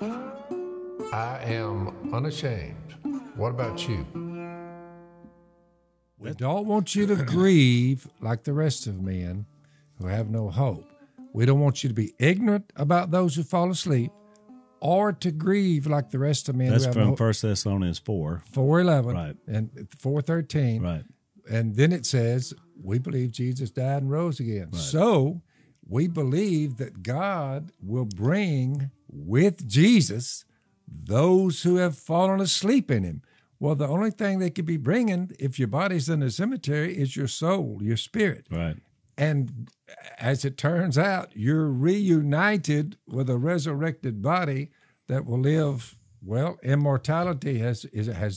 I am unashamed. What about you? We don't want you to grieve like the rest of men who have no hope. We don't want you to be ignorant about those who fall asleep, or to grieve like the rest of men That's who have from no hope. 1 Thessalonians 4. 4:11 Right. and 4:13. Right. And then it says, we believe Jesus died and rose again. Right. So we believe that God will bring with Jesus those who have fallen asleep in him. Well, the only thing they could be bringing, if your body's in the cemetery, is your soul, your spirit. Right. And as it turns out, you're reunited with a resurrected body that will live. Well, immortality has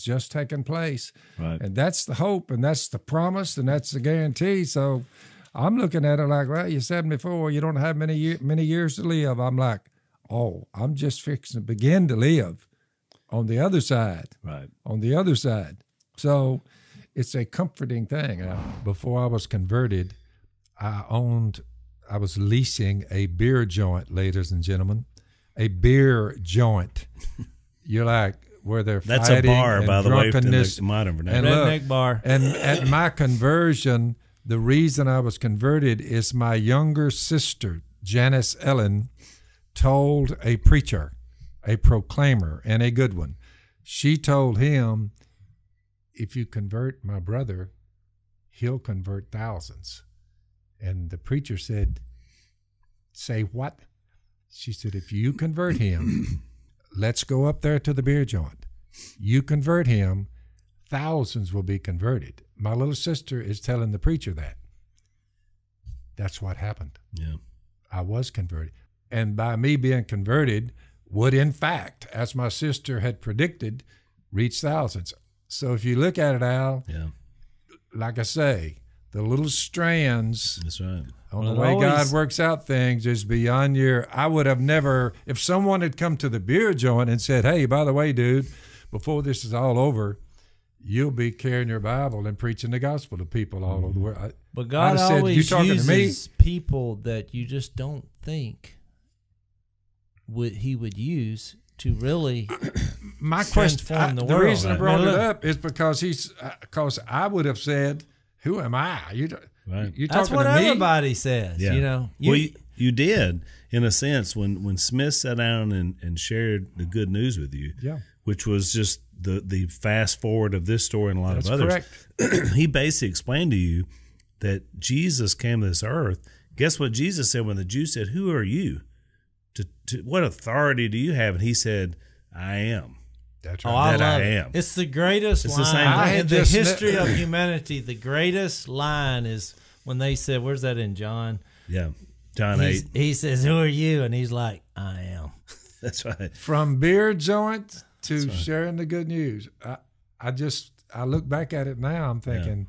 just taken place. Right. And that's the hope, and that's the promise, and that's the guarantee. So I'm looking at it like, well, you're 74, you don't have many years to live. I'm like, oh, I'm just fixing to begin to live on the other side. Right. On the other side. So it's a comforting thing. Before I was converted, I was leasing a beer joint, ladies and gentlemen, a beer joint. You're like, where they're That's fighting a bar, and by the way, in drunkenness. the modern And vernacular. look, Redneck bar. And at my conversion, the reason I was converted is my younger sister, Janice Ellen, told a preacher, a proclaimer, and a good one. She told him, if you convert my brother, he'll convert thousands. And the preacher said, say what? She said, if you convert him, let's go up there to the beer joint. You convert him, thousands will be converted. My little sister is telling the preacher that. That's what happened. Yeah. I was converted. And by me being converted would, in fact, as my sister had predicted, reach thousands. So if you look at it, Al, Yeah. like I say, the little strands That's right. on Well, the way always- God works out things is beyond your. I would have never, if someone had come to the beer joint and said, hey, by the way, dude, before this is all over, you'll be carrying your Bible and preaching the gospel to people all over the world. But God I'd have said, always "You talking to me?" uses people that you just don't think he would use to really My question, transform the the world. reason I Right. brought Now, it look. up is because I would have said, who am I? You Right. talking That's what to me? everybody says. Yeah. You know, Well, you did, in a sense, when Smith sat down and shared the good news with you, Yeah. which was just the fast forward of this story and a lot That's of others. correct. He basically explained to you that Jesus came to this earth. Guess what Jesus said when the Jews said, who are you? To what authority do you have? And he said, I am. That's Oh, right. I that love I it. am. It's the greatest It's the line same I in had the just history of humanity. The greatest line is when they said, "Where's that in John?" Yeah. John 8. He says, "Who are you?" And he's like, "I am." That's right. From beer joint to sharing the good news. I look back at it now, I'm thinking,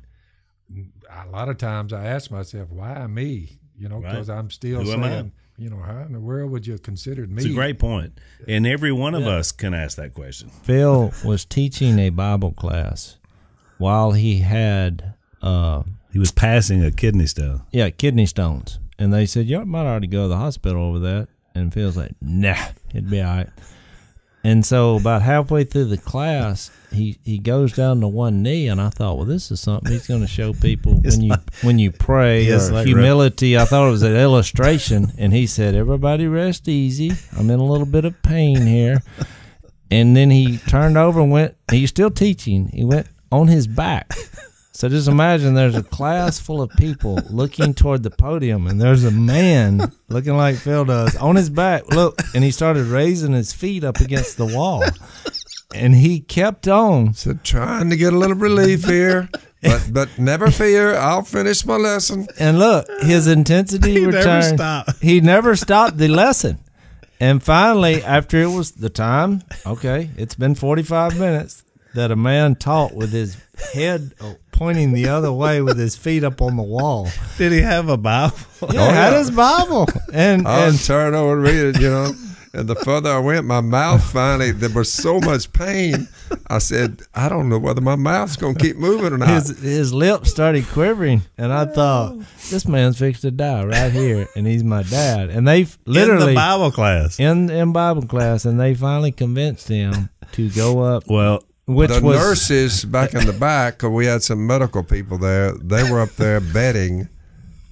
a lot of times I ask myself, why me? Because I'm still Who am I? saying, how in the world would you have considered me? It's a great point. And every one of us can ask that question. Phil was teaching a Bible class while he had He was passing a kidney stone. kidney stones. And they said, you might already go to the hospital over that. And Phil's like, nah, it'd be all right. And so about halfway through the class, he goes down to one knee, and I thought, well, this is something he's going to show people when you pray It's or like humility. I thought it was an illustration, and he said, everybody rest easy. I'm in a little bit of pain here. And then he turned over and went, he's still teaching. He went on his back. So just imagine there's a class full of people looking toward the podium, and there's a man looking like Phil does on his back. Look, and he started raising his feet up against the wall, and he kept on. So trying to get a little relief here, but never fear, I'll finish my lesson. And look, his intensity returned. He never stopped the lesson. And finally, after it was the time, okay, it's been 45 minutes, that a man taught with his head pointing the other way with his feet up on the wall. Did he have a Bible? Yeah, had his Bible. And I'll turn over and read it, And the further I went, my mouth finally, there was so much pain. I said, I don't know whether my mouth's going to keep moving or not. His lips started quivering, and I thought, this man's fixed to die right here, and he's my dad. And they literally in the Bible class, in Bible class, and they finally convinced him to go up. Well, the nurses back in the back, 'cause we had some medical people there, they were up there betting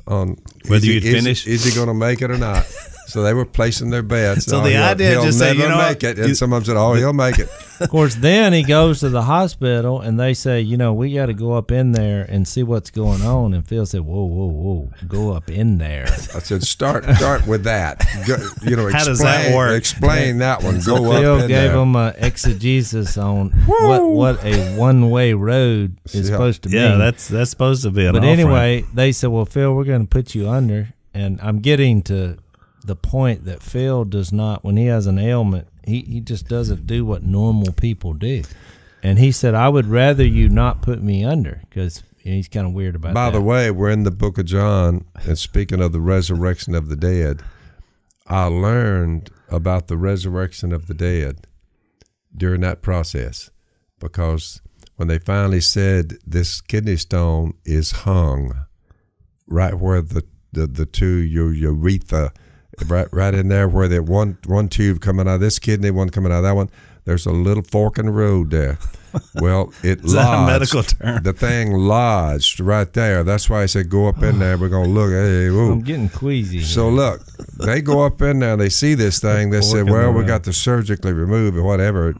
on whether you'd finish. Is he going to make it or not? So they were placing their bets. So the idea he'll just never say, make it, and some of them said, "Oh, he'll make it." Of course, then he goes to the hospital, and they say, we got to go up in there and see what's going on. And Phil said, "Whoa, go up in there." I said, "Start with that. Go, how does that work? Explain that one. So go Phil up in gave there." him an exegesis on what a one-way road is supposed to be. Yeah, that's supposed to be an But off-ramp. anyway, they said, "Well, Phil, we're going to put you under." And I'm getting to the point that Phil does not, when he has an ailment, he just doesn't do what normal people do. And he said, "I would rather you not put me under," because he's kind of weird about that. By the way, we're in the book of John, and speaking of the resurrection of the dead, I learned about the resurrection of the dead during that process, because when they finally said this kidney stone is hung right where the two urethra, right in there where the one tube coming out of this kidney, one coming out of that one, there's a little fork in the road there. Well, it Is lodged. that a medical term? The thing lodged right there. That's why I said go up in there. We're going to look. Hey, whoa. I'm getting queasy. So look, they go up in there, they see this thing, they say, well, we got to surgically remove it, whatever.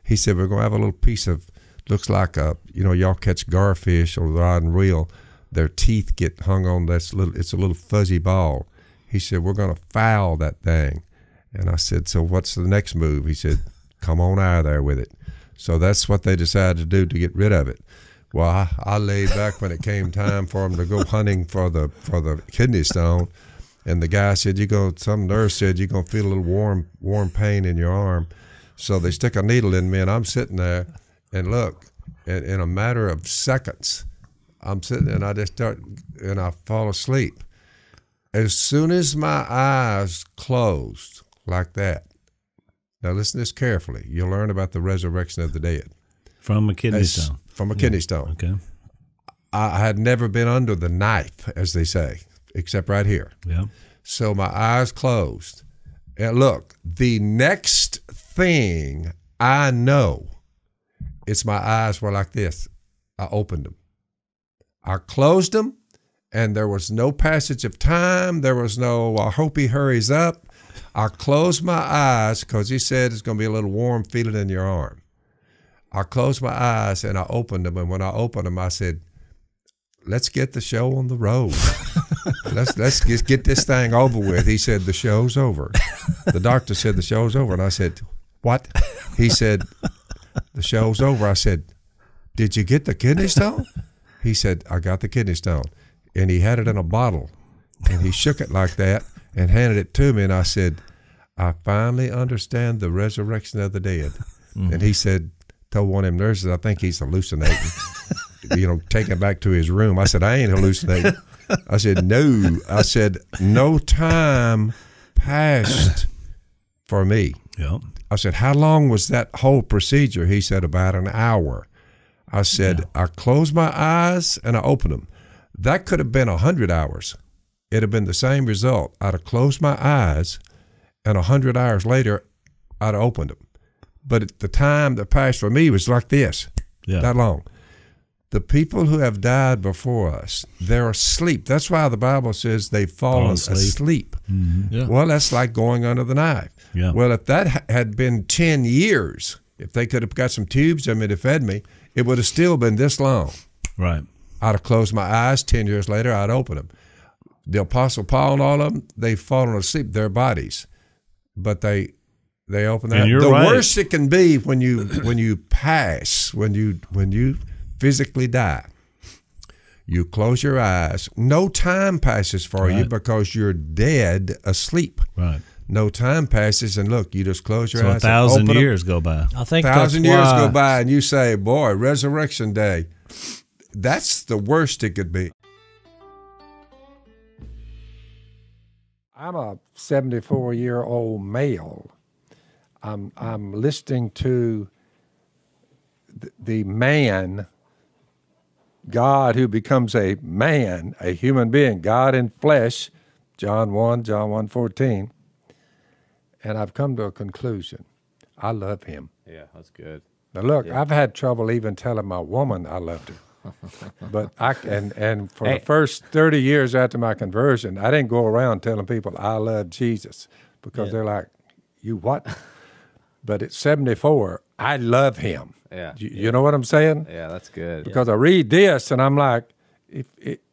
He said, we're going to have a little piece of, looks like y'all catch garfish or rod and reel, their teeth get hung on it's a little fuzzy ball. He said, we're going to foul that thing. And I said, so what's the next move? He said, come on out of there with it. So that's what they decided to do to get rid of it. Well, I laid back when it came time for them to go hunting for the kidney stone, and the guy said, some nurse said you're going to feel a little warm pain in your arm. So they stick a needle in me, and I'm sitting there, and look, in a matter of seconds, I'm sitting there, and I just start, and I fall asleep. As soon as my eyes closed like that, now listen to this carefully. You'll learn about the resurrection of the dead. From a kidney stone. From a kidney stone. Okay. I had never been under the knife, as they say, except right here. Yeah. So my eyes closed. And look, the next thing I know, it's my eyes were like this. I opened them. I closed them, and there was no passage of time. There was no, I hope he hurries up. I closed my eyes because he said it's going to be a little warm feeling in your arm. I closed my eyes and I opened them. And when I opened them, I said, let's get the show on the road. let's just get this thing over with. He said, the show's over. The doctor said, the show's over. And I said, what? He said, the show's over. I said, did you get the kidney stone? He said, I got the kidney stone. And he had it in a bottle. And he shook it like that and handed it to me. And I said, I finally understand the resurrection of the dead. Mm-hmm. And he said, told one of them nurses, I think he's hallucinating. Take him back to his room. I said, I ain't hallucinating. I said, no. I said, no time passed for me. Yeah. I said, how long was that whole procedure? He said, about an hour. I said, I closed my eyes and I opened them. That could have been 100 hours. It'd have been the same result. I'd have closed my eyes, and 100 hours later, I'd have opened them. But the time that passed for me was like this, that long. The people who have died before us, they're asleep. That's why the Bible says they've fallen asleep. Mm-hmm. Yeah. Well, that's like going under the knife. Yeah. Well, if that had been 10 years, if they could have got some tubes in me to fed me, it would have still been this long. Right. I'd have closed my eyes. 10 years later, I'd open them. The Apostle Paul and all of them, they've fallen asleep, their bodies, but they open that. The worst it can be when you pass, when you physically die, you close your eyes. No time passes for you because you're dead asleep. Right. No time passes, and look, you just close your eyes. So 1,000 years go by. I think 1,000 years go by, and you say, boy, resurrection day. That's the worst it could be. I'm a 74-year-old male. I'm listening to the man, God who becomes a man, a human being, God in flesh, John 1:14, and I've come to a conclusion. I love him. Yeah, that's good. Now look, I've had trouble even telling my woman I loved her. But and for the first 30 years after my conversion, I didn't go around telling people I love Jesus because they're like, you what? But at 74, I love him. Yeah. You know what I'm saying? Yeah, that's good. Because I read this and I'm like,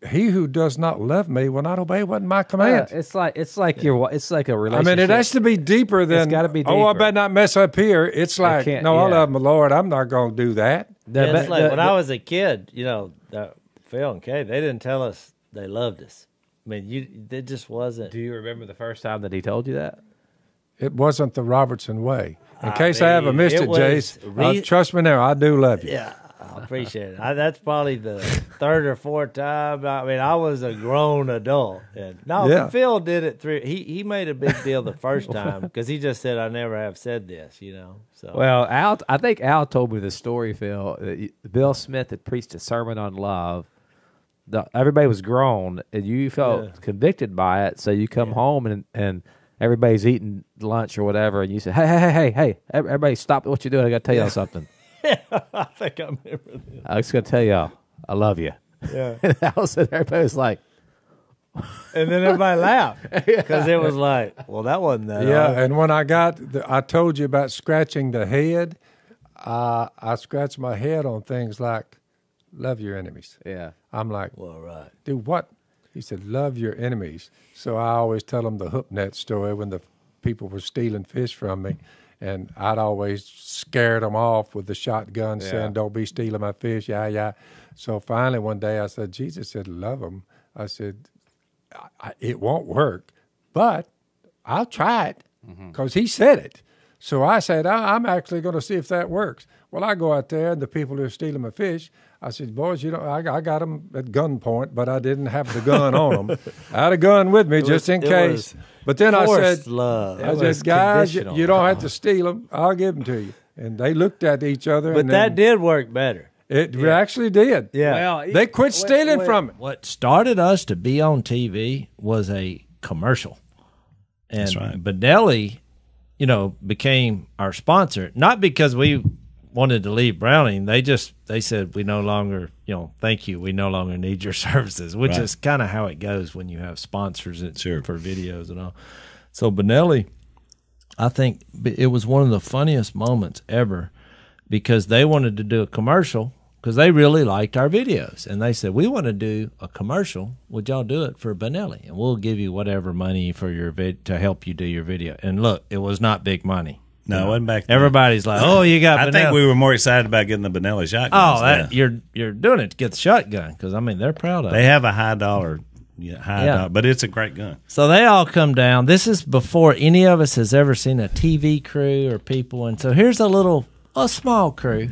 he who does not love me will not obey what my command. It's like a relationship. I mean, it has to be deeper than. It's got to be deeper. Oh, I better not mess up here. It's like, no, I love my Lord. I'm not going to do that. It's like when I was a kid, Phil and Kay, they didn't tell us they loved us. I mean, it just wasn't. Do you remember the first time that he told you that? It wasn't the Robertson way. In case I ever missed it, Jace, trust me now, I do love you. Yeah, I appreciate it. That's probably the third or fourth time. I mean, I was a grown adult. Phil did it through. He made a big deal the first time because he just said, "I never have said this," So well, I think Al told me the story, Phil. Bill Smith had preached a sermon on love. Everybody was grown, and you felt convicted by it. So you come home and everybody's eating lunch or whatever, and you say, hey, everybody stop what you're doing. I got to tell y'all something. I think I remember this. I was going to tell y'all, I love you. Yeah. And everybody was like. And then everybody laughed because it was like, well, that wasn't that. Yeah, and when I told you about scratching the head, I scratched my head on things like, love your enemies. Yeah. I'm like, well, right. Dude, what? He said, love your enemies. So I always tell them the hook net story when the people were stealing fish from me. And I'd always scared them off with the shotgun saying, don't be stealing my fish, yeah. So finally one day I said, Jesus said, love them. I said, it won't work, but I'll try it because he said it. So I said, I'm actually going to see if that works. Well, I go out there and the people who are stealing my fish, I said, boys, I got them at gunpoint, but I didn't have the gun on them. I had a gun with me just in case. But then I said, love. I said, guys, you don't have to steal them. I'll give them to you. And they looked at each other. But that did work better. It actually did. Yeah. Well, they quit stealing from it. What started us to be on TV was a commercial. And That's right. Benelli, became our sponsor, not because we wanted to leave Browning. They said, we no longer, thank you. We no longer need your services, which is kind of how it goes when you have sponsors for videos and all. So Benelli, I think it was one of the funniest moments ever because they wanted to do a commercial because they really liked our videos. And they said, we want to do a commercial. Would y'all do it for Benelli? And we'll give you whatever money for your to help you do your video. And look, it was not big money. No, it wasn't back then. Everybody's like, oh, you got I Benelli. think we were more excited about getting the Benelli shotguns. You're doing it to get the shotgun because, they're proud of it. They have a high dollar, but it's a great gun. So they all come down. This is before any of us has ever seen a TV crew or people. And so here's a small crew,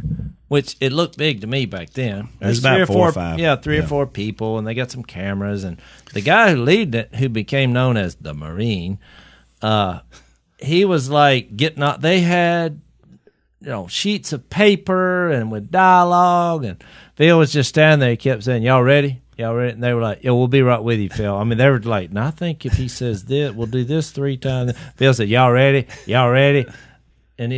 which it looked big to me back then. There's about four or five. Yeah, three or four people, and they got some cameras. And the guy who led it, who became known as the Marine, he was like getting out. They had, sheets of paper and with dialogue. And Phil was just standing there. He kept saying, "Y'all ready? Y'all ready?" And they were like, "Yeah, we'll be right with you, Phil." I mean, they were like, "No, I think if he says this, we'll do this 3 times." Phil said, "Y'all ready? Y'all ready?" And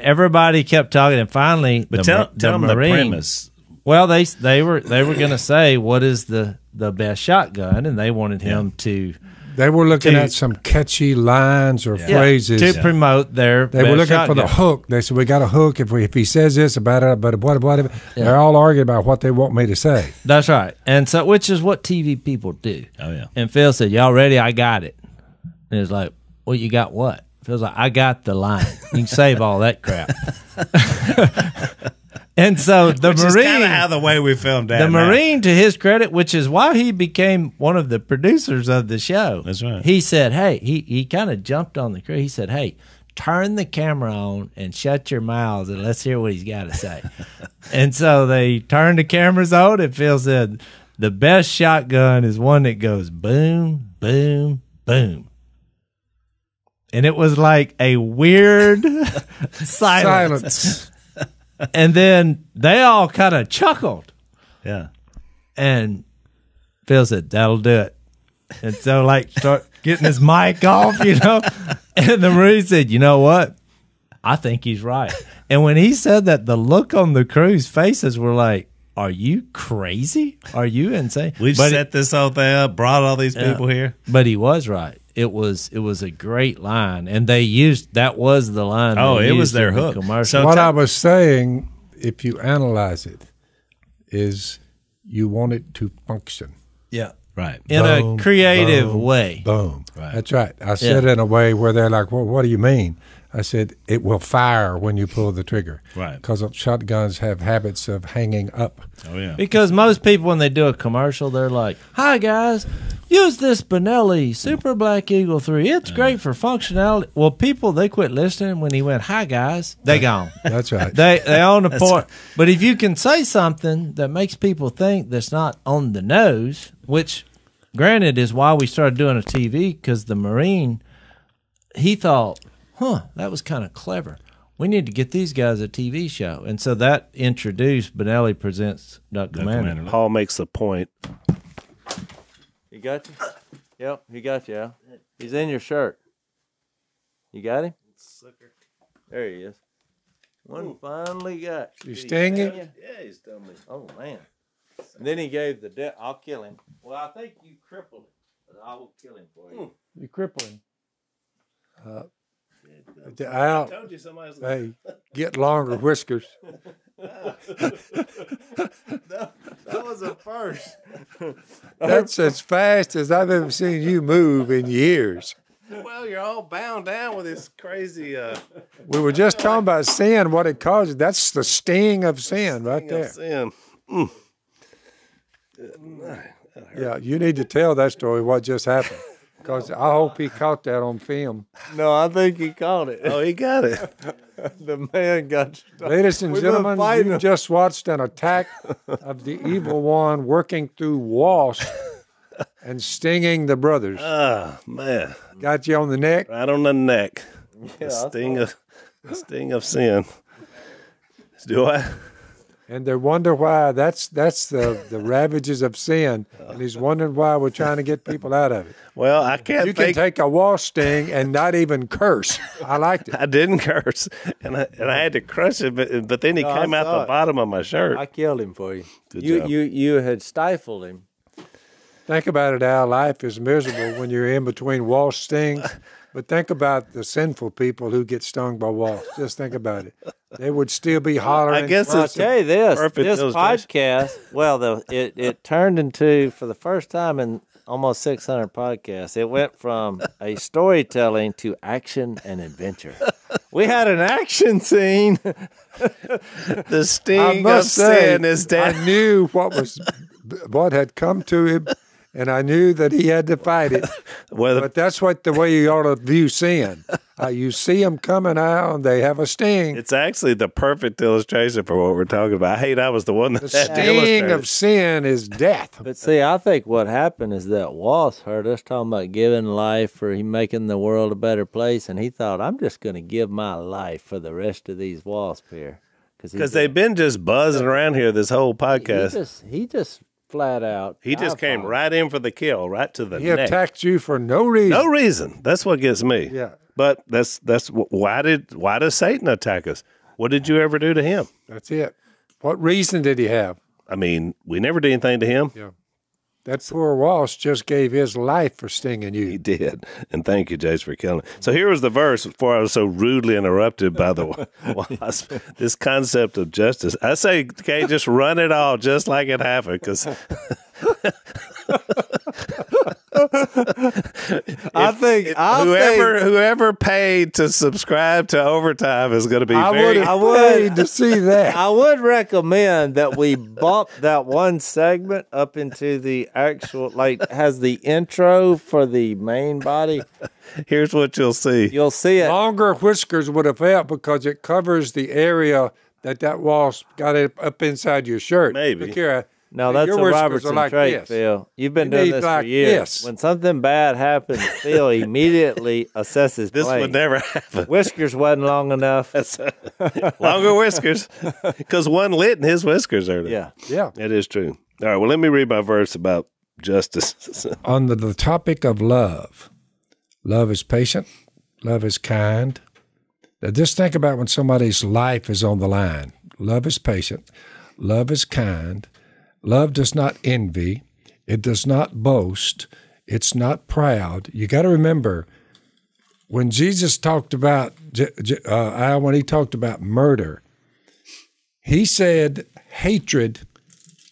everybody kept talking. And finally, tell them the premise. Well, they were going to say what is the best shotgun, and they wanted him to. They were looking at some catchy lines or phrases to promote their. They were looking for the hook. They said, "We got a hook. If he says this about it, but whatever." They're all arguing about what they want me to say. That's right, and so which is what TV people do. Oh yeah. And Phil said, "Y'all ready? I got it." And it's like, "Well, you got what?" Phil's like, "I got the line. You can save all that crap." And so the Marine, is kind of how the way we filmed that. The Marine, to his credit, which is why he became one of the producers of the show. That's right. He said, "Hey," he kind of jumped on the crew. He said, "Hey, turn the camera on and shut your mouths and let's hear what he's got to say." And so they turned the cameras on, and Phil said, "The best shotgun is one that goes boom, boom, boom." And it was like a weird silence. And then they all kind of chuckled. Yeah. And Phil said, that'll do it. And so, like, start getting his mic off, you know. And the Marine said, you know what? I think he's right. And when he said that, the look on the crew's faces were like, are you crazy? Are you insane? We've set this whole thing up, brought all these people here. But he was right. It was a great line. And they used, that was the line. Oh, they it was used their in the hook. commercial. So What I was saying, if you analyze it, is you want it to function. Yeah. Right. In Boom, a creative boom, way. Boom. Right. That's right. I said it in a way where they're like, well, what do you mean? I said, it will fire when you pull the trigger. Right. Because shotguns have habits of hanging up. Oh, yeah. Because most people, when they do a commercial, they're like, hi, guys, use this Benelli Super Black Eagle 3. It's great for functionality. Well, people, they quit listening when he went, hi, guys. They gone. That's right. They own the point. But if you can say something that makes people think that's not on the nose, which, granted, is why we started doing a TV, because the Marine, he thought, that was kind of clever. We need to get these guys a TV show. And so that introduced Benelli Presents Duck Commander. Paul makes the point. He got you? Yep, he got you, Al. He's in your shirt. You got him? There he is. One finally got You sting him? Yeah, he's done me. Oh, man. And then he gave the I'll kill him. Well, I think you crippled him, but I will kill him for you. You cripple him. Al, Told you somebody's hey, get longer whiskers. That was a first. That's as fast as I've ever seen you move in years. Well, you're all bound down with this crazy We were just talking about sin, what it causes. That's the sting of sin right there. sin. Yeah, you need to tell that story, what just happened. Because I hope he caught that on film. No, I think he caught it. Oh, he got it. The man got stuck. Ladies and We've been gentlemen, fighting you just watched an attack of the evil one working through wasps and stinging the brothers. Oh, man. Got you on the neck? Right on the neck. Yeah, The sting of sin. Do I? And they wonder why. That's the ravages of sin. And he's wondering why we're trying to get people out of it. Well, I can't You can think. take a wasp sting and not even curse. I liked it. I didn't curse, and I had to crush it, but then he No, came I out saw the it. bottom of my shirt. I killed him for you. Good you job. you had stifled him. Think about it, Al. Life is miserable when you're in between wasp stings. But think about the sinful people who get stung by wasps. Just think about it. They would still be hollering. I guess I'll it's tell you this. perfect This illustration. podcast, well, it turned into, for the first time in almost 600 podcasts, it went from a storytelling to action and adventure. We had an action scene. the I sting of must say, sin is down. I knew what had come to him, and I knew that he had to fight it. Well, But that's the way you ought to view sin. You see them coming out, and they have a sting. it's actually the perfect illustration for what we're talking about. I was the one that The had to sting illustrate of it. sin is death. But see, I think what happened is that Wallace heard us talking about giving life for making the world a better place, and he thought, I'm just going to give my life for the rest of these wasps here. Because they've been just buzzing around here this whole podcast. He just flat out. He just came died. right in for the kill, right to the He neck. attacked you for no reason. No reason. That's what gets me. Yeah. But why does Satan attack us? What did you ever do to him? That's it. What reason did he have? I mean, we never did anything to him. Yeah. That poor Walsh just gave his life for stinging He you. did. And thank you, Jace, for killing it. So here was the verse before I was so rudely interrupted by the wasp. This concept of justice. I say, okay, just run it all just like it happened. Because whoever paid to subscribe to Overtime is going to be I very. would have paid to see that. I would recommend that we bump that one segment up into the actual, like, has the intro for the main body. Here's what you'll see. You'll see it. Longer whiskers would have helped because it covers the area that wasp got it up inside your shirt. Maybe. Look here, No, that's your a whiskers are Robertson like trait, this. Phil. You've been You doing need this like for years. this. When something bad happens, Phil immediately assesses This blame. would never happen. Whiskers wasn't long enough. Longer whiskers, because one lit in his whiskers earlier. Yeah. That is true. All right, well, let me read my verse about justice. On the topic of love, love is patient, love is kind. Now just think about when somebody's life is on the line. Love is patient, love is kind, love does not envy, it does not boast, it's not proud. You got to remember, when Jesus talked about, when he talked about murder, he said hatred,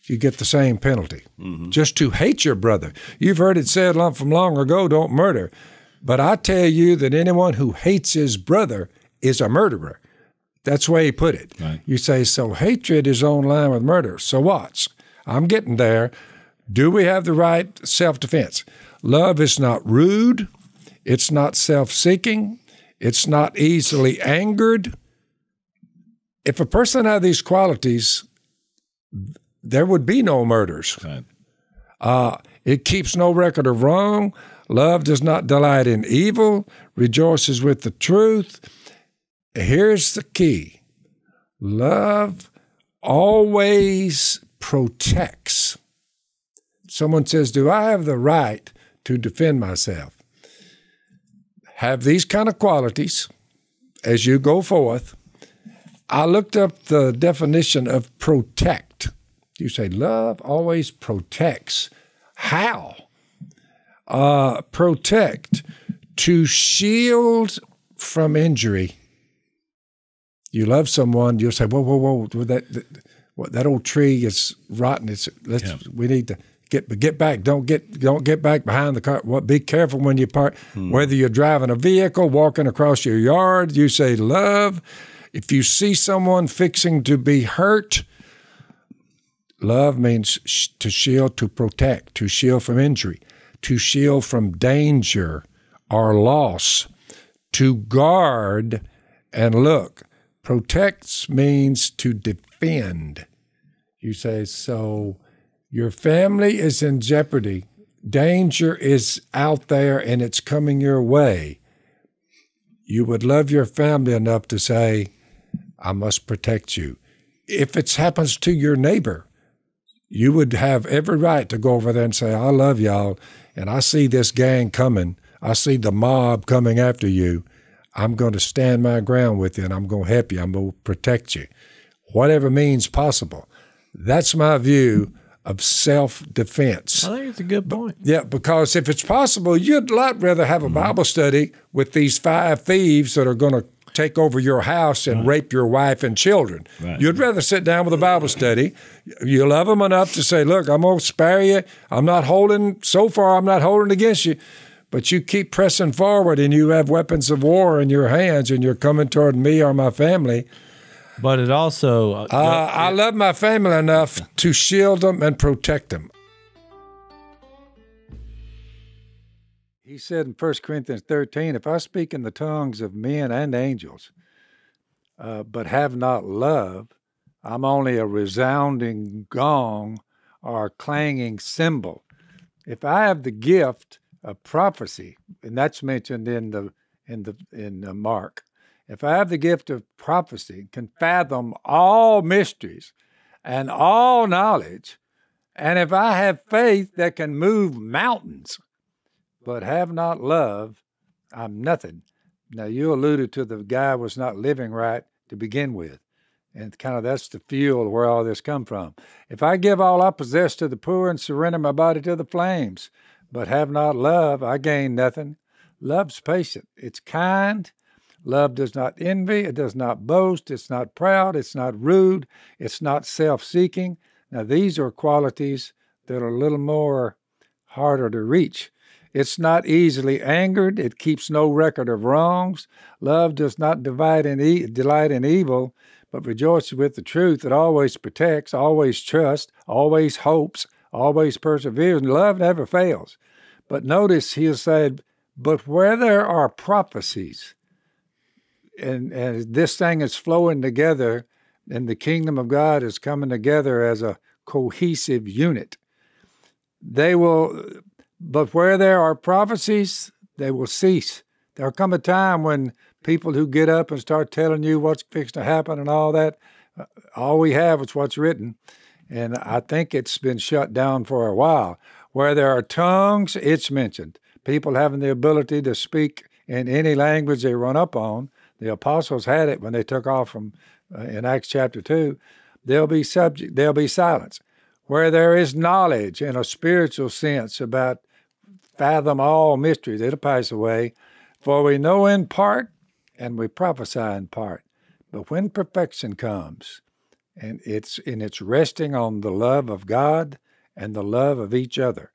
you get the same penalty. Mm-hmm. Just to hate your brother. You've heard it said from long ago, don't murder. But I tell you that anyone who hates his brother is a murderer. That's the way he put it. Right. You say, so hatred is on line with murder. So what? I'm getting there. Do we have the right self-defense? Love is not rude. It's not self-seeking. It's not easily angered. If a person had these qualities, there would be no murders. Right. It keeps no record of wrong. Love does not delight in evil, rejoices with the truth. Here's the key. Love always protects. Someone says, do I have the right to defend myself? Have these kind of qualities as you go forth. I looked up the definition of protect. You say, love always protects. How? Protect, to shield from injury. You love someone, you'll say, whoa, that old tree is rotten. We need to get back. Don't get back behind the car. Be careful when you park. Whether you're driving a vehicle, walking across your yard, you say love. If you see someone fixing to be hurt, love means to shield, to protect, to shield from injury, to shield from danger or loss, to guard and look. Protects means to defend. You say, so your family is in jeopardy. Danger is out there and it's coming your way. You would love your family enough to say, I must protect you. If it happens to your neighbor, you would have every right to go over there and say, I love y'all, and I see this gang coming. I see the mob coming after you. I'm going to stand my ground with you, and I'm going to help you. I'm going to protect you. Whatever means possible. That's my view of self-defense. I think it's a good point. Yeah, because if it's possible, you'd a lot rather have a Bible study with these 5 thieves that are going to take over your house and rape your wife and children. Right. You'd rather sit down with a Bible study. You love them enough to say, look, I'm going to spare you. I'm not holding against you. But you keep pressing forward and you have weapons of war in your hands and you're coming toward me or my family. But it also... I love my family enough to shield them and protect them. He said in 1 Corinthians 13, if I speak in the tongues of men and angels, but have not love, I'm only a resounding gong or a clanging cymbal. If I have the gift of prophecy, and that's mentioned in Mark, if I have the gift of prophecy, can fathom all mysteries and all knowledge, and if I have faith that can move mountains, but have not love, I'm nothing. Now, you alluded to the guy was not living right to begin with, and kind of that's the fuel where all this come from. If I give all I possess to the poor and surrender my body to the flames, but have not love, I gain nothing. Love's patient. It's kind. Love does not envy. It does not boast. It's not proud. It's not rude. It's not self-seeking. Now, these are qualities that are a little more harder to reach. It's not easily angered. It keeps no record of wrongs. Love does not delight in evil, but rejoices with the truth. It always protects, always trusts, always hopes, always perseveres. And love never fails. But notice he said, but where there are prophecies, and this thing is flowing together, and the kingdom of God is coming together as a cohesive unit. But where there are prophecies, they will cease. There'll come a time when people who get up and start telling you what's fixed to happen and all that, all we have is what's written. And I think it's been shut down for a while. Where there are tongues, it's mentioned. People having the ability to speak in any language they run up on. The apostles had it when they took off from in Acts chapter 2. There'll be silence. Where there is knowledge in a spiritual sense about fathom all mysteries, it'll pass away. For we know in part and we prophesy in part. But when perfection comes, and it's resting on the love of God and the love of each other,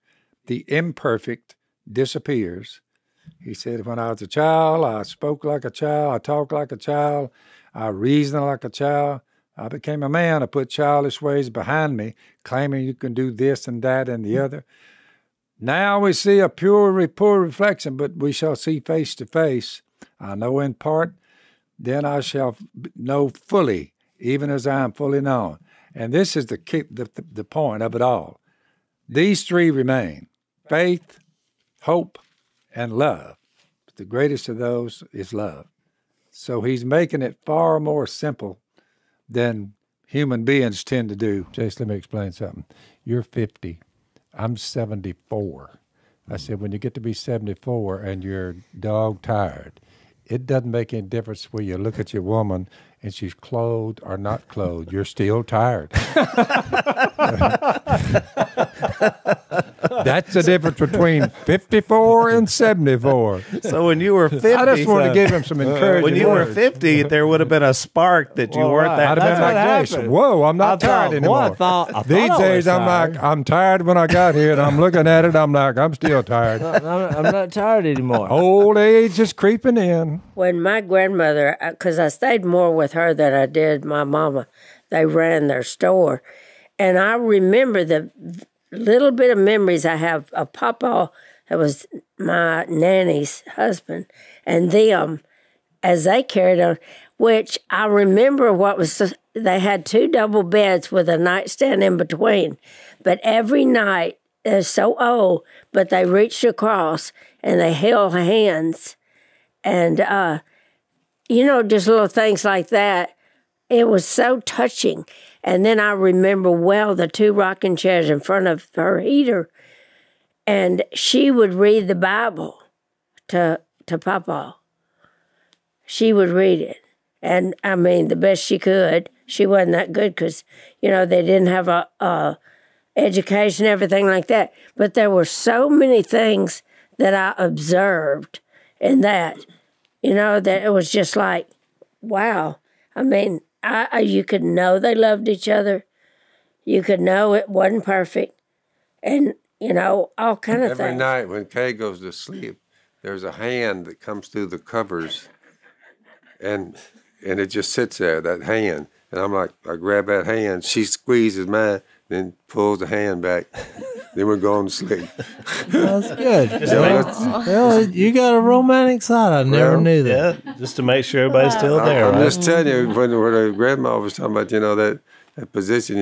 the imperfect disappears. He said, when I was a child, I spoke like a child, I talked like a child, I reasoned like a child. I became a man, I put childish ways behind me, claiming you can do this and that and the other. Now we see a poor reflection, but we shall see face to face. I know in part, then I shall know fully, even as I am fully known. And this is the point of it all. These three remain: faith, hope, and love. But the greatest of those is love. So he's making it far more simple than human beings tend to do. Jason, let me explain something. You're 50. I'm 74. I said, when you get to be 74 and you're dog tired, it doesn't make any difference whether you look at your woman and she's clothed or not clothed. You're still tired. That's the difference between 54 and 74. So when you were 50, I just wanted to give him some encouragement. When you were 50, there would have been a spark that you weren't that I'd have been like tired. Jason. Whoa, I'm not tired anymore. These days, I'm like, I'm tired when I got here, and I'm looking at it, I'm like, I'm still tired. I'm not tired anymore. Old age is creeping in. When my grandmother, because I stayed more with her than I did my mama, they ran their store. And I remember the little bit of memories I have of Papa, that was my nanny's husband, and them as they carried on, which I remember they had 2 double beds with a nightstand in between. But every night, they're so old, but they reached across and they held hands. And, just little things like that. It was so touching. And then I remember the 2 rocking chairs in front of her heater. And she would read the Bible to Papa. She would read it. And, I mean, the best she could. She wasn't that good because, they didn't have a education, everything like that. But there were so many things that I observed in that, that it was just like, wow. I mean, you could know they loved each other. You could know it wasn't perfect. And, all kind of things. Every night when Kay goes to sleep, there's a hand that comes through the covers, and it just sits there, that hand. And I'm like, I grab that hand, she squeezes mine, then pulls the hand back. Then we're going to sleep. That's good. You got a romantic side. I never knew that. Yeah, just to make sure everybody's still there. I'm right? just telling you, when the grandma was talking about, that position,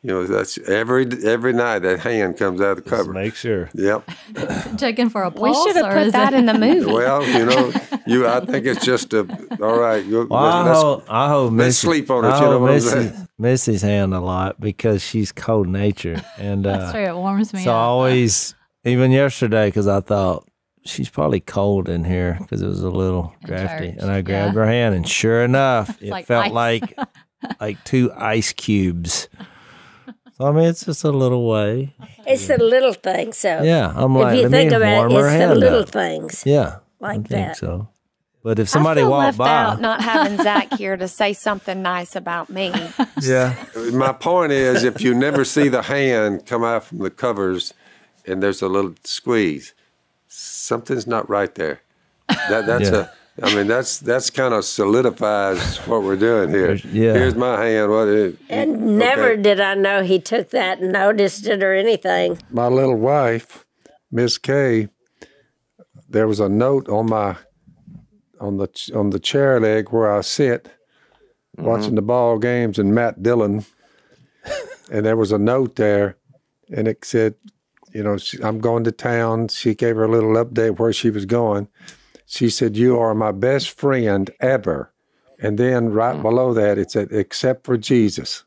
that's every night that hand comes out of the cover. Make sure. Yep. Checking for a pulse. We should have put that in the movie. Well, I think it's just all right. I hope let's sleep on it. You know what I'm saying? Missy's hand a lot because she's cold natured, and That's true. It warms me so up. I always, even yesterday, because I thought she's probably cold in here because it was a little drafty, and I grabbed her hand, and sure enough, it felt like 2 ice cubes. So I mean, it's just a little way. It's the little things. So yeah, I'm like, if you think about it, it's the little up. Things. Yeah, like I that. think so. But if somebody I feel walked left by, out not having Zach here to say something nice about me. yeah. My point is, if you never see the hand come out from the covers, and there's a little squeeze, something's not right there. That's kind of solidifies what we're doing here. Yeah. Here's my hand. And never did I know he took that and noticed it or anything. My little wife, Miss Kay, there was a note on the chair leg where I sit watching the ball games, and Matt Dillon and there was a note there, and it said, I'm going to town. She gave her a little update where she was going. She said, "You are my best friend ever." And then right below that, it said, "Except for Jesus."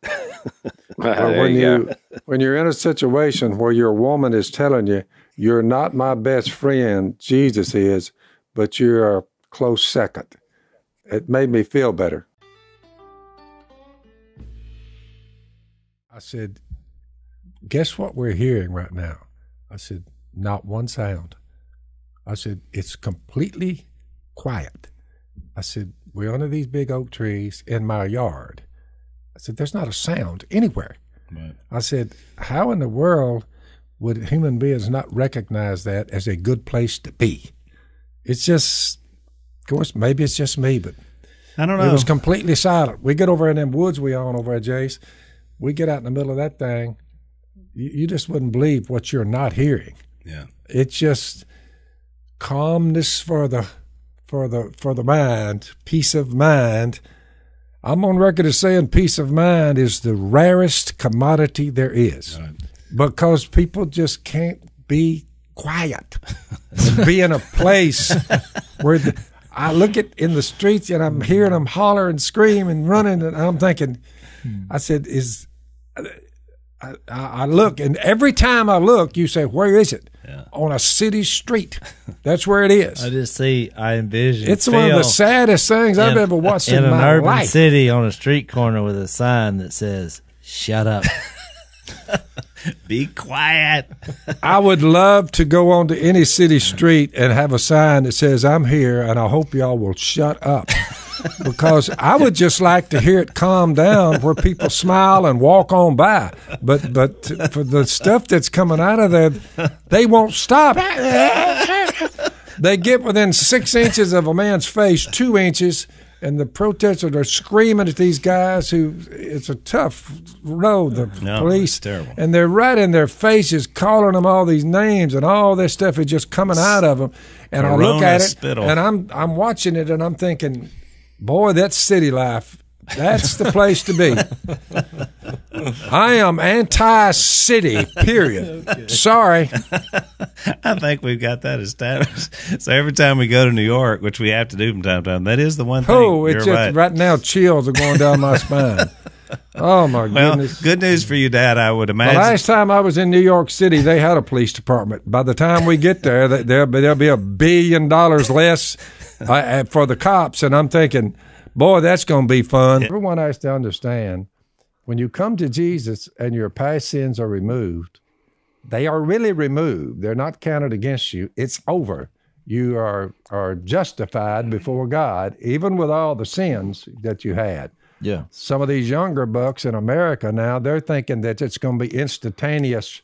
When you're in a situation where your woman is telling you, "You're not my best friend, Jesus is, but you're a close second," it made me feel better. I said, "Guess what we're hearing right now?" I said, "Not one sound." I said, "It's completely quiet." I said, "We're under these big oak trees in my yard." I said, "There's not a sound anywhere." Right. I said, "How in the world would human beings not recognize that as a good place to be?" It's just, of course, maybe it's just me, but I don't know. It was completely silent. We get over in them woods we own over at Jace. We get out in the middle of that thing. You just wouldn't believe what you're not hearing. Yeah, it's just calmness for the mind, peace of mind. I'm on record as saying peace of mind is the rarest commodity there is, right, because people just can't be quiet and be in a place where I look at in the streets and I'm hearing them holler and scream and running, and I'm thinking, I said, I look, and every time I look, you say, "Where is it?" Yeah. On a city street. That's where it is. I envision. It's one of the saddest things I've ever watched in my life. In an urban city on a street corner with a sign that says, "Shut up." Be quiet. I would love to go onto any city street and have a sign that says, "I'm here, and I hope y'all will shut up." Because I would just like to hear it calm down where people smile and walk on by. But for the stuff that's coming out of there, they won't stop. They get within 6 inches of a man's face, 2 inches, and the protesters are screaming at these guys who, it's a tough road, the police. Terrible. And they're right in their faces calling them all these names, and all this stuff is just coming out of them. And I look at it, spittle. and I'm watching it, and I'm thinking, boy, that's city life. That's the place to be. I am anti-city, period. Okay. Sorry. I think we've got that established. So every time we go to New York, which we have to do from time to time, that is the one thing. Oh, it's just right now chills are going down my spine. Oh, my goodness. Good news for you, Dad, I would imagine. The last time I was in New York City, they had a police department. By the time we get there, there'll be $1 billion less for the cops, and I'm thinking, boy, that's going to be fun. Everyone has to understand, when you come to Jesus and your past sins are removed, they are really removed. They're not counted against you. It's over. You are justified before God, even with all the sins that you had. Yeah. Some of these younger bucks in America now, they're thinking that it's going to be instantaneous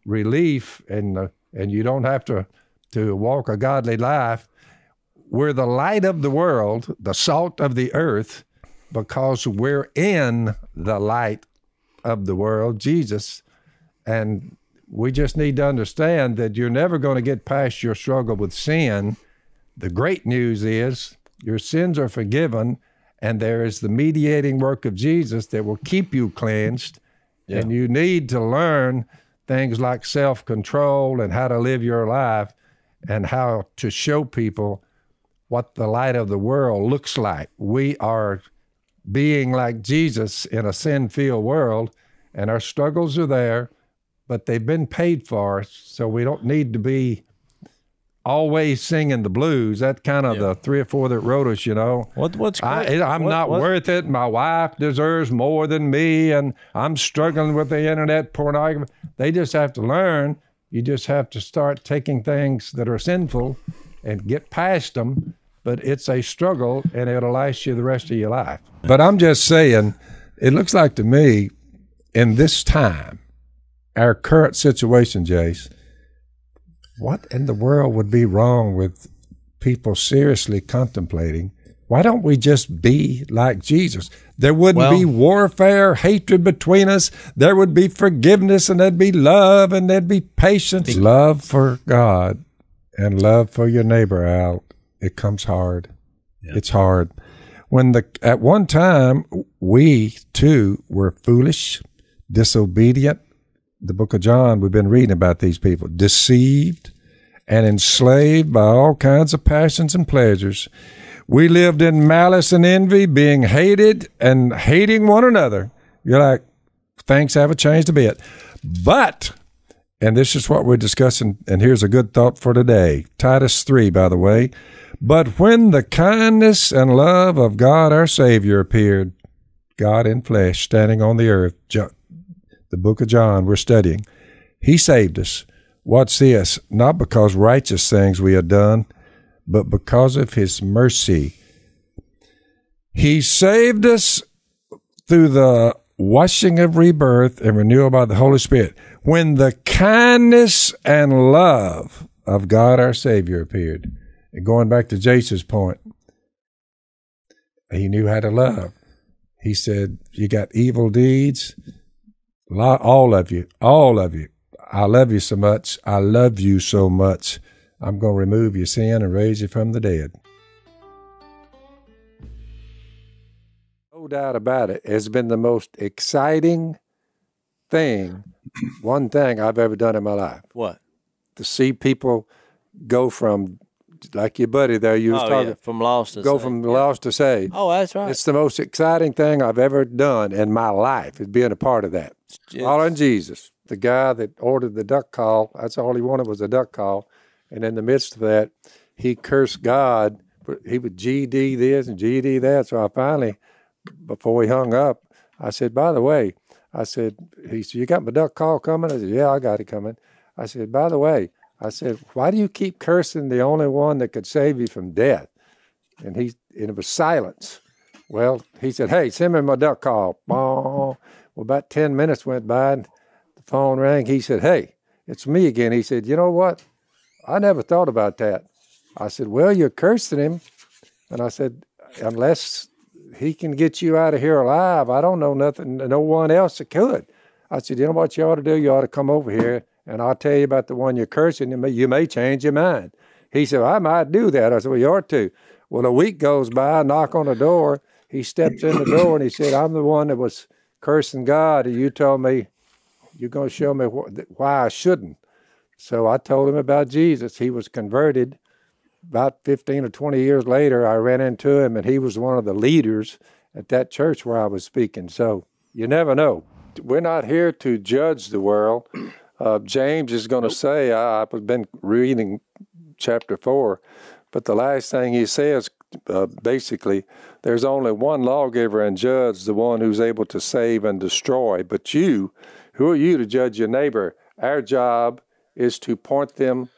relief and you don't have to walk a godly life. We're the light of the world, the salt of the earth, because we're in the light of the world, Jesus. And we just need to understand that you're never going to get past your struggle with sin. The great news is your sins are forgiven, and there is the mediating work of Jesus that will keep you cleansed. Yeah. And you need to learn things like self-control and how to live your life and how to show people what the light of the world looks like. We are being like Jesus in a sin-filled world, and our struggles are there, but they've been paid for, so we don't need to be always singing the blues. That's kind of the 3 or 4 that wrote us, you know. What's great? I'm not worth it. My wife deserves more than me, and I'm struggling with the internet pornography. They just have to learn. You just have to start taking things that are sinful and get past them. But it's a struggle, and it'll last you the rest of your life. But I'm just saying, it looks like to me, in this time, our current situation, Jace, what in the world would be wrong with people seriously contemplating, why don't we just be like Jesus? There wouldn't be warfare, hatred between us. There would be forgiveness, and there'd be love, and there'd be patience. Love for God and love for your neighbor, Al. It comes hard. Yep. It's hard. At one time, we too were foolish, disobedient. The book of John, we've been reading about these people, deceived and enslaved by all kinds of passions and pleasures. We lived in malice and envy, being hated and hating one another. You're like, things haven't changed a bit. But, and this is what we're discussing, and here's a good thought for today. Titus 3, by the way. But when the kindness and love of God our Savior appeared, God in flesh, standing on the earth, the book of John we're studying, he saved us. Watch this, not because righteous things we had done, but because of his mercy. He saved us through the washing of rebirth and renewal by the Holy Spirit, when the kindness and love of God our Savior appeared. And going back to Jason's point, he knew how to love. He said, you got evil deeds, all of you. I love you so much. I love you so much. I'm going to remove your sin and raise you from the dead. No doubt about it. It's been the most exciting thing, one thing I've ever done in my life. What? To see people go from, like your buddy there, you was talking. Yeah, from lost to go saved. from lost to saved. Oh, that's right. It's the most exciting thing I've ever done in my life, is being a part of that. Following Jesus, the guy that ordered the duck call, that's all he wanted was a duck call. And in the midst of that, he cursed God. He would GD this and GD that. So I finally, before he hung up, I said, by the way, he said, you got my duck call coming? I said, yeah, I got it coming. I said, by the way, I said, why do you keep cursing the only one that could save you from death? And it was silence. Well, he said, hey, send me my duck call. Well, about 10 minutes went by and the phone rang. He said, hey, it's me again. He said, you know what? I never thought about that. I said, well, you're cursing him. And I said, unless he can get you out of here alive, I don't know nothing, no one else that could. I said, you know what you ought to do? You ought to come over here, and I'll tell you about the one you're cursing, and you may change your mind. He said, I might do that. I said, well, you ought to. Well, a week goes by, I knock on the door. He steps in the door, and he said, I'm the one that was cursing God, and you told me you're going to show me why I shouldn't. So I told him about Jesus. He was converted. About 15 or 20 years later, I ran into him, and he was one of the leaders at that church where I was speaking. So you never know. We're not here to judge the world. James is going to say, I've been reading chapter 4, but the last thing he says, basically, there's only one lawgiver and judge, the one who's able to save and destroy. But you, who are you to judge your neighbor? Our job is to point them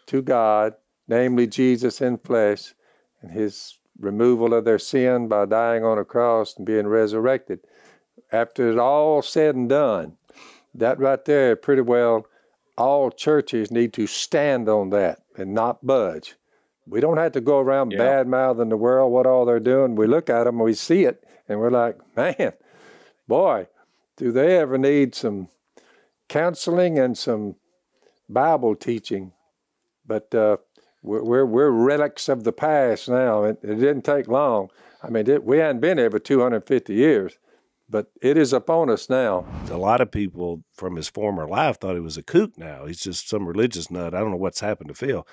to God, namely Jesus in flesh, and his removal of their sin by dying on a cross and being resurrected. After it's all said and done, that right there, pretty well, all churches need to stand on that and not budge. We don't have to go around bad-mouthing the world, what all they're doing. We look at them, we see it, and we're like, man, boy, do they ever need some counseling and some Bible teaching. But we're relics of the past now. It didn't take long. I mean, we hadn't been here for 250 years, but it is upon us now. A lot of people from his former life thought he was a kook now. He's just some religious nut. I don't know what's happened to Phil.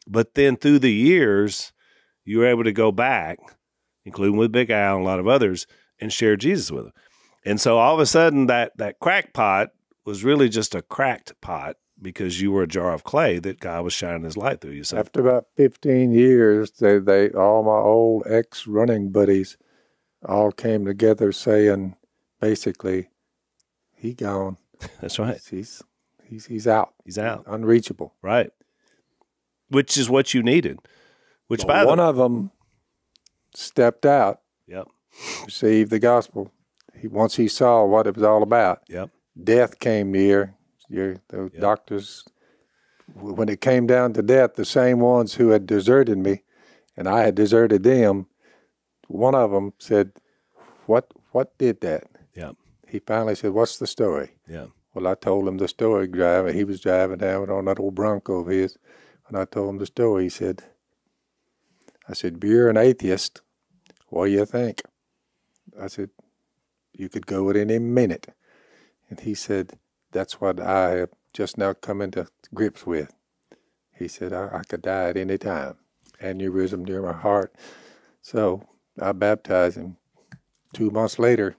But then through the years, you were able to go back, including with Big Al and a lot of others, and share Jesus with them. And so all of a sudden that crackpot was really just a cracked pot, because you were a jar of clay that God was shining his light through you. So after about 15 years, they all my old ex-running buddies all came together saying, basically, he gone. That's right. He's out. He's out. Unreachable. Right. Which is what you needed. Which well, one of them stepped out. Yep. Received the gospel. Once he saw what it was all about. Yep. Death came near. The doctors, when it came down to death, the same ones who had deserted me, and I had deserted them, one of them said, "What did that?" Yeah. He finally said, "What's the story?" Yeah. Well, I told him the story. He was driving down on that old Bronco of his, and I told him the story. He said, "I said, you're an atheist. What do you think?" I said, "You could go at any minute." And he said, that's what I have just now come into grips with. He said, I could die at any time. Aneurysm near my heart. So I baptized him. 2 months later,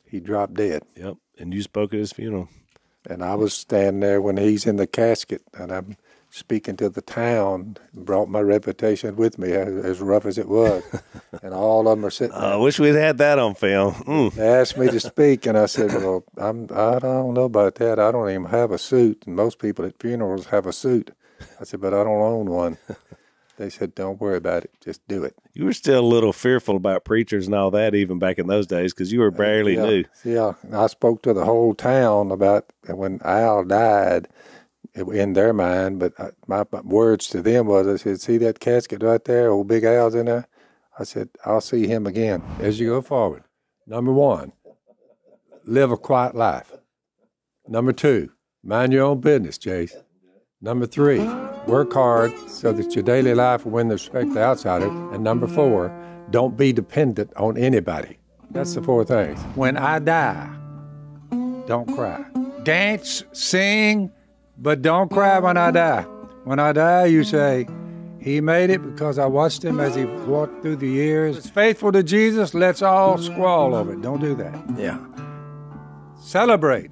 he dropped dead. Yep. And you spoke at his funeral. And I was standing there when he's in the casket, and I'm speaking to the town, brought my reputation with me, as rough as it was. And all of them are sitting there. I wish we'd had that on film. They asked me to speak, and I said, well, I don't know about that. I don't even have a suit. And most people at funerals have a suit. I said, but I don't own one. They said, don't worry about it. Just do it. You were still a little fearful about preachers and all that even back in those days because you were barely new. Yeah. I spoke to the whole town about when Al died in their mind, but my words to them was, I said, see that casket right there? Old Big Al's in there? I said, I'll see him again. As you go forward, number 1, live a quiet life. Number 2, mind your own business, Chase. Number 3, work hard so that your daily life will win the respect of the outsider. And number 4, don't be dependent on anybody. That's the 4 things. When I die, don't cry. Dance, sing, but don't cry when I die. When I die, you say, he made it because I watched him as he walked through the years. He's faithful to Jesus, let's all squall over it. Don't do that. Yeah. Celebrate.